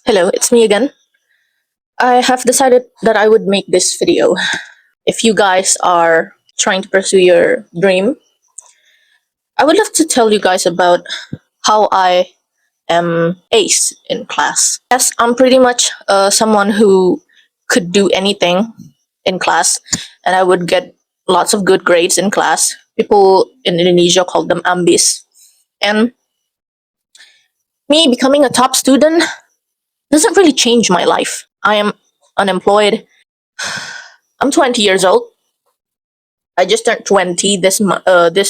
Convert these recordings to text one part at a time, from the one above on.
Hello, it's me again. I have decided that I would make this video. If you guys are trying to pursue your dream, I would love to tell you guys about how I am ace in class. Yes, I'm pretty much someone who could do anything in class, and I would get lots of good grades in class. People in Indonesia call them ambis. And me becoming a top student doesn't really change my life. I am unemployed. I'm 20 years old. I just turned 20 this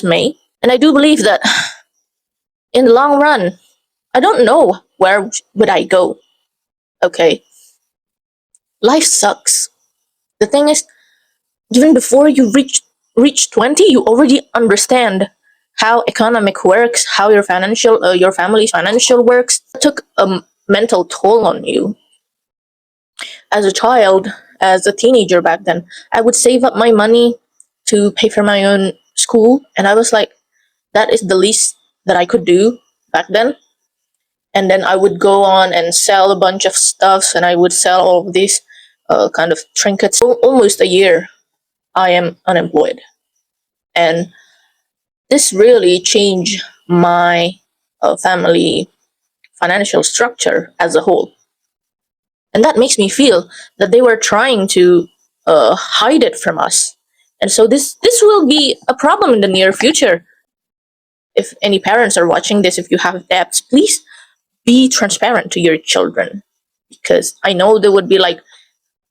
May, and I do believe that in the long run, I don't know where would I go. Okay, life sucks. The thing is, even before you reach 20, you already understand how economic works, how your family's financial works. It took a mental toll on you. As a child, as a teenager back then, I would save up my money to pay for my own school, and I was like, that is the least that I could do back then. And then I would go on and sell a bunch of stuffs, and I would sell all of these kind of trinkets. Almost a year, I am unemployed, and this really changed my family financial structure as a whole. And that makes me feel that they were trying to hide it from us. And so this will be a problem in the near future. If any parents are watching this, if you have debts, please be transparent to your children, because I know they would be like,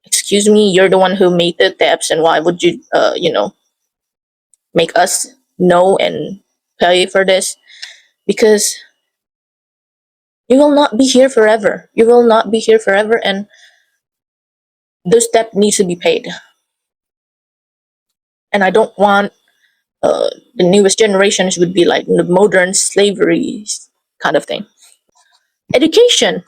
excuse me, you're the one who made the debts, and why would you make us know and pay for this? Because you will not be here forever. You will not be here forever, and those debt needs to be paid. And I don't want the newest generations would be like the modern slavery kind of thing. Education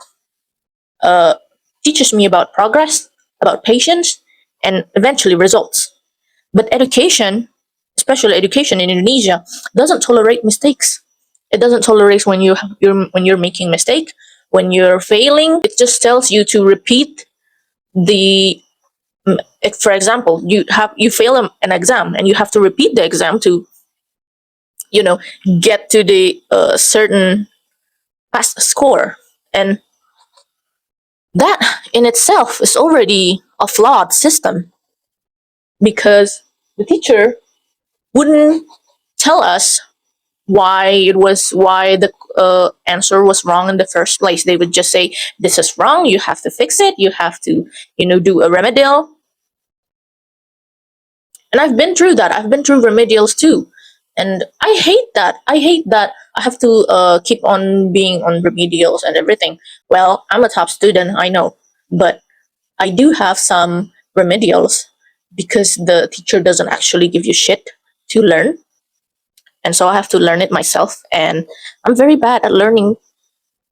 uh, teaches me about progress, about patience, and eventually results. But education, especially education in Indonesia, doesn't tolerate mistakes. It doesn't tolerate when you're making mistake, when you're failing. It just tells you to repeat the. If, for example, you fail an exam and you have to repeat the exam to get to the certain pass score, and that in itself is already a flawed system, because the teacher wouldn't tell us why the answer was wrong in the first place. They would just say, this is wrong, you have to fix it, you have to do a remedial. And I've been through that. I've been through remedials too, and I hate that I have to keep on being on remedials and everything. Well, I'm a top student, I know, but I do have some remedials because the teacher doesn't actually give you shit to learn, and so I have to learn it myself. And I'm very bad at learning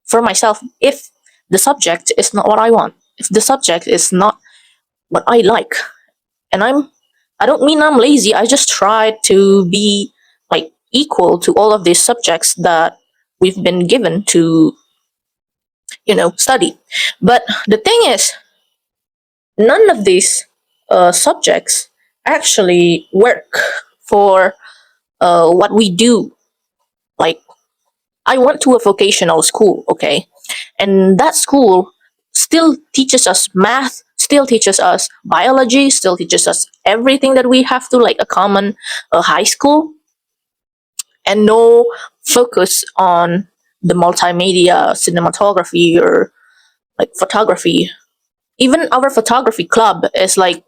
for myself if the subject is not what I want, if the subject is not what I like. And I don't mean I'm lazy, I just try to be like equal to all of these subjects that we've been given to study. But the thing is, none of these subjects actually work for what we do. Like, I went to a vocational school, okay? And that school still teaches us math, still teaches us biology, still teaches us everything that we have to, like a common high school, and no focus on the multimedia, cinematography, or like photography. Even our photography club is like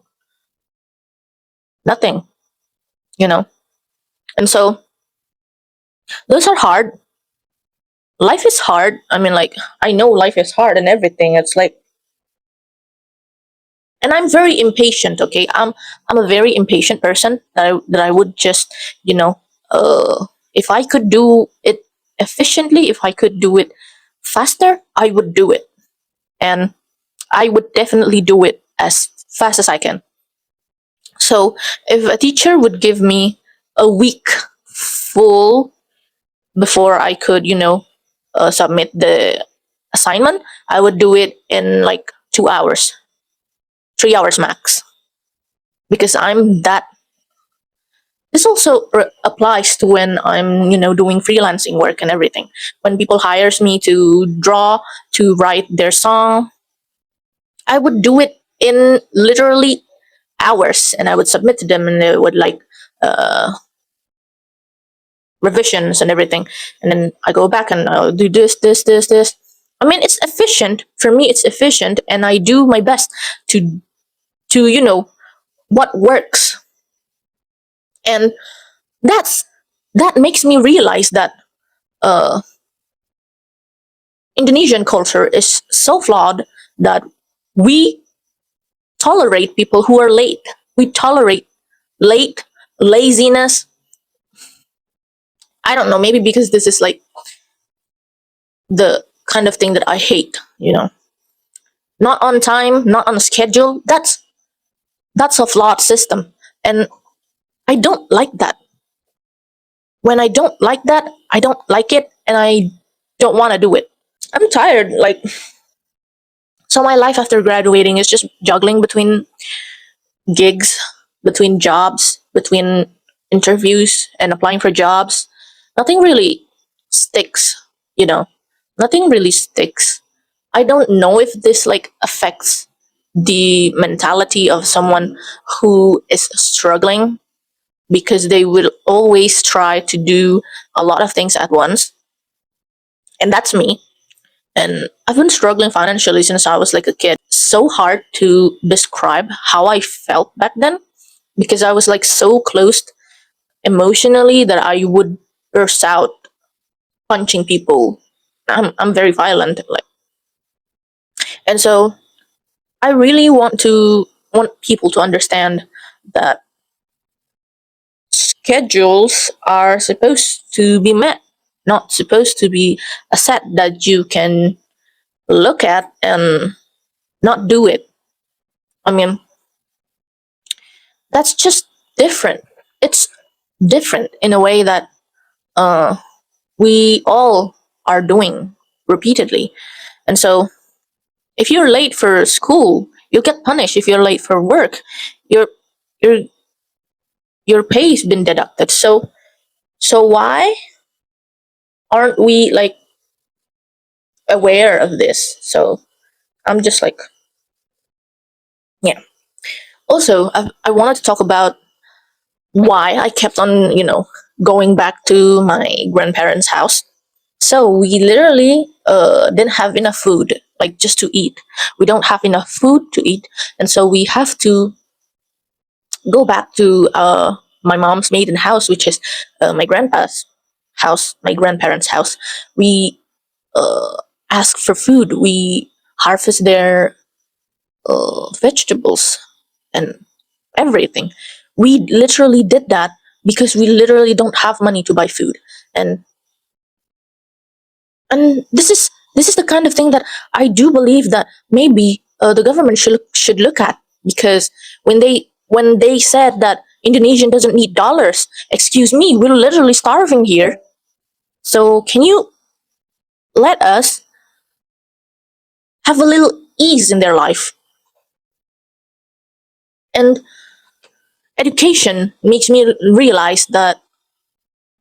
nothing, you know? And so those are hard. Life is hard. I mean, like, I know life is hard and everything. It's like, and I'm very impatient. Okay, I'm a very impatient person. That I would just, if I could do it efficiently, if I could do it faster, I would do it, and I would definitely do it as fast as I can. So if a teacher would give me a week full before I could, submit the assignment, I would do it in like 2 hours, 3 hours max, because I'm that. This also applies to when I'm, doing freelancing work and everything. When people hires me to draw, to write their song, I would do it in literally hours, and I would submit to them, and they would like uh, revisions and everything, and then I go back and I'll do this. I mean, it's efficient for me. It's efficient, and I do my best to what works, and that's that makes me realize that uh, Indonesian culture is so flawed that we tolerate people who are late. We tolerate late laziness. I don't know, maybe because this is like the kind of thing that I hate, Not on time, not on schedule. That's a flawed system. And I don't like that. When I don't like that, I don't like it, and I don't want to do it. I'm tired. Like, so my life after graduating is just juggling between gigs, between jobs, between interviews and applying for jobs. Nothing really sticks, you know. Nothing really sticks. I don't know if this like affects the mentality of someone who is struggling, because they will always try to do a lot of things at once. And that's me. And I've been struggling financially since I was like a kid. So hard to describe how I felt back then, because I was like so closed emotionally that I would burst out punching people. I'm very violent, like, and so I really want people to understand that schedules are supposed to be met, not supposed to be a set that you can look at and not do it. I mean, that's just different. It's different in a way that uh, we all are doing repeatedly. And so, if you're late for school, you get punished. If you're late for work, your your your pay's been deducted. So why aren't we like aware of this? So I'm just like, yeah. Also, I wanted to talk about why I kept on, going back to my grandparents' house. So we literally didn't have enough food, like just to eat. We don't have enough food to eat, and so we have to go back to my mom's maiden house, which is my grandpa's house, my grandparents' house. We uh, ask for food. We harvest their vegetables and everything. We literally did that because we literally don't have money to buy food, and this is the kind of thing that I do believe that maybe the government should look at, because when they said that Indonesian doesn't need dollars, excuse me, we're literally starving here. So can you let us have a little ease in their life? And education makes me realize that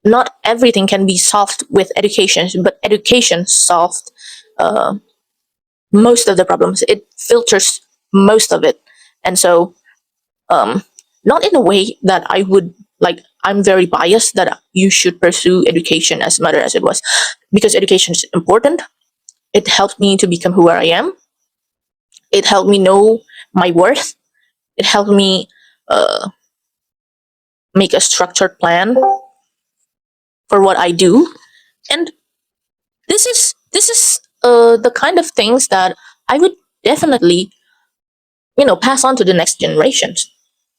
not everything can be solved with education, but education solved uh, most of the problems. It filters most of it, and so um, not in a way that I would like. I'm very biased that you should pursue education as much as it was, because education is important. It helped me to become who I am. It helped me know my worth. It helped me uh, make a structured plan for what I do, and this is the kind of things that I would definitely pass on to the next generations.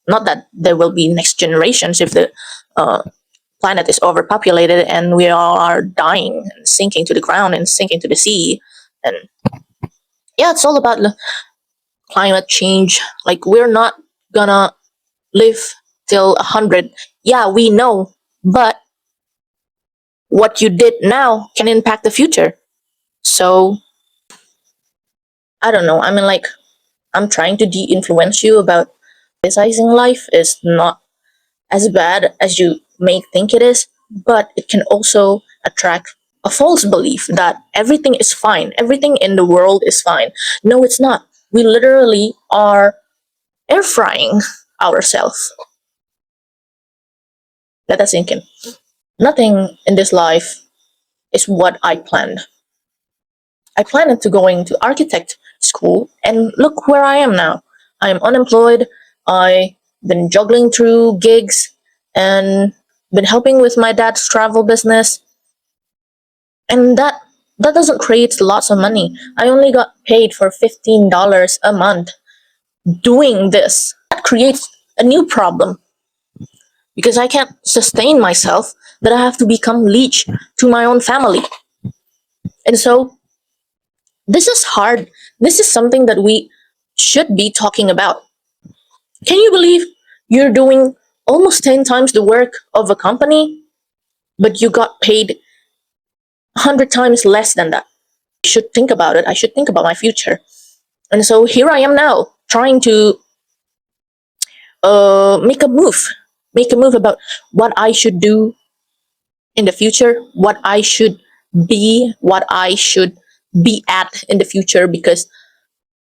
Not that there will be next generations if the uh, planet is overpopulated and we all are dying and sinking to the ground and sinking to the sea. And yeah, it's all about the climate change. Like, we're not gonna live till 100. Yeah, we know, but what you did now can impact the future. So I don't know. I mean, like, I'm trying to de-influence you about criticizing life is not as bad as you may think it is, but it can also attract a false belief that everything is fine, everything in the world is fine. No, it's not. We literally are air frying ourselves. Let that sink in. Nothing in this life is what I planned. I planned to going to architect school, and look where I am now. I am unemployed. I've been juggling through gigs and been helping with my dad's travel business, and that doesn't create lots of money. I only got paid for $15 a month doing this. That creates a new problem because I can't sustain myself, that I have to become leech to my own family. And so this is hard. This is something that we should be talking about. Can you believe you're doing almost 10 times the work of a company, but you got paid 100 times less than that? I should think about it. I should think about my future. And so here I am now trying to make a move. Make a move about what I should do in the future, what I should be at in the future, because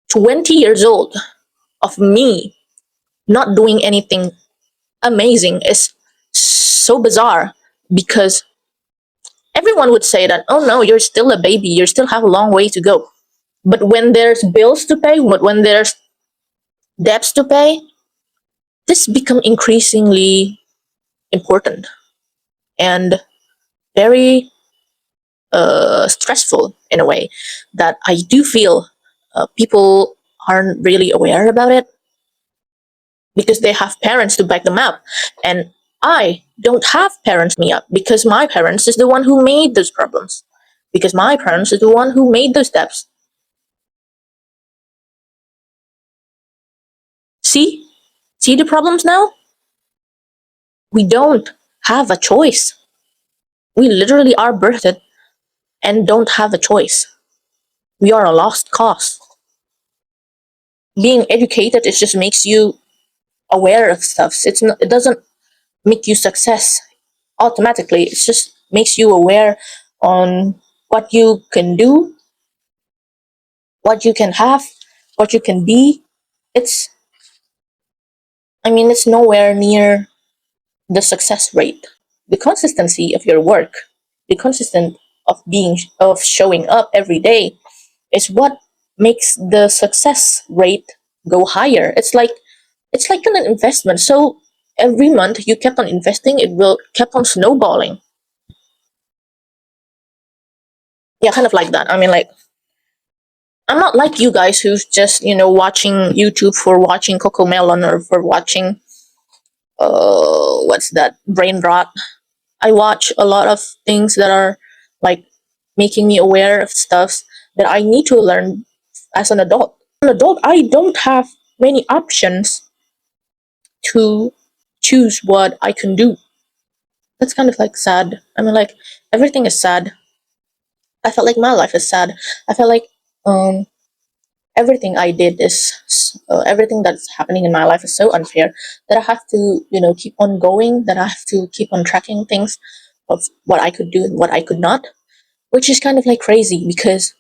20 years old of me not doing anything amazing is so bizarre, because everyone would say that, oh no, you're still a baby, you still have a long way to go. But when there's bills to pay, when there's debts to pay, this become increasingly important and very stressful in a way that I do feel people aren't really aware about it because they have parents to back them up. And I don't have parents to back me up because my parents is the one who made those problems. Because my parents is the one who made those steps. See? See the problems now? We don't have a choice. We literally are birthed and don't have a choice. We are a lost cause. Being educated, it just makes you aware of stuff. It doesn't make you success automatically. It just makes you aware on what you can do, what you can have, what you can be. It's it's nowhere near the success rate. The consistency of your work, the consistent of showing up every day is what makes the success rate go higher. It's like an investment. So every month you kept on investing, it will kept on snowballing. Yeah, kind of like that. Like, I'm not like you guys who's just watching YouTube for watching Coco Melon or for watching what's that, brain rot. I watch a lot of things that are like making me aware of stuff that I need to learn as an adult. An adult, I don't have many options to choose what I can do. That's kind of like sad. Like, everything is sad. I felt like my life is sad. I felt like um everything I did is everything that's happening in my life is so unfair that I have to keep on going. That I have to keep on tracking things of what I could do and what I could not, which is kind of like crazy because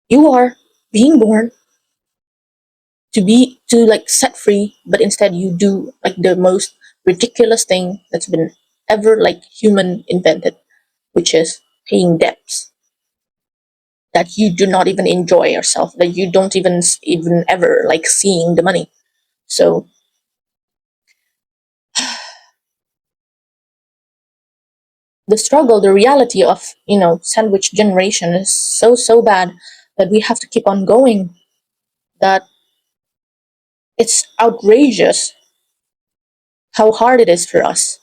you are being born to like set free, but instead you do like the most ridiculous thing that's been ever like human invented, which is paying debts that you do not even enjoy yourself, that you don't even ever like seeing the money. So the struggle, the reality of sandwich generation is so bad that we have to keep on going, that it's outrageous how hard it is for us.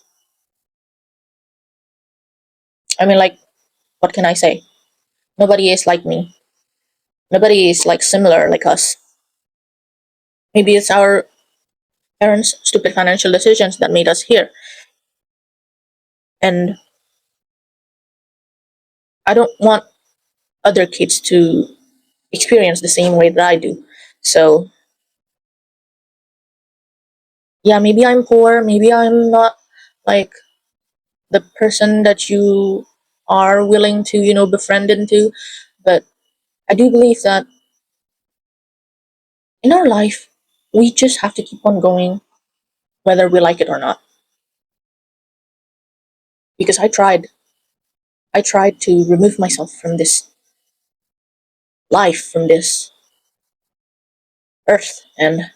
Like, what can I say? Nobody is like me. Nobody is like similar like us. Maybe it's our parents' stupid financial decisions that made us here. And I don't want other kids to experience the same way that I do. So yeah, maybe I'm poor, maybe I'm not like the person that you are willing to, befriend into, but I do believe that in our life, we just have to keep on going, whether we like it or not. Because I tried to remove myself from this life, from this earth, and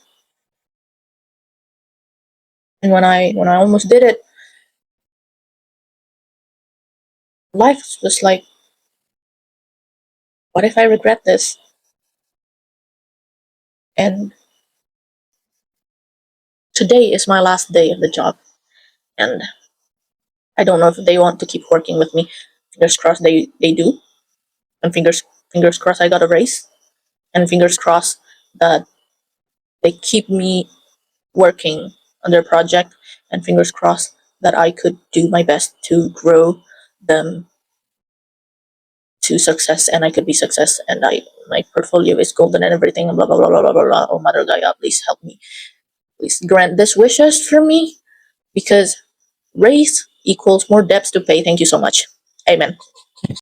when I almost did it, life was like, what if I regret this? And today is my last day of the job, and I don't know if they want to keep working with me. Fingers crossed they do, and fingers crossed I got a raise, and fingers crossed that they keep me working on their project, and fingers crossed that I could do my best to grow them to success, and I could be success, and my portfolio is golden and everything, and blah blah blah blah blah blah. blah. Oh, Mother Gaia, please help me. Please grant this wishes for me, because raise equals more debts to pay. Thank you so much. Amen.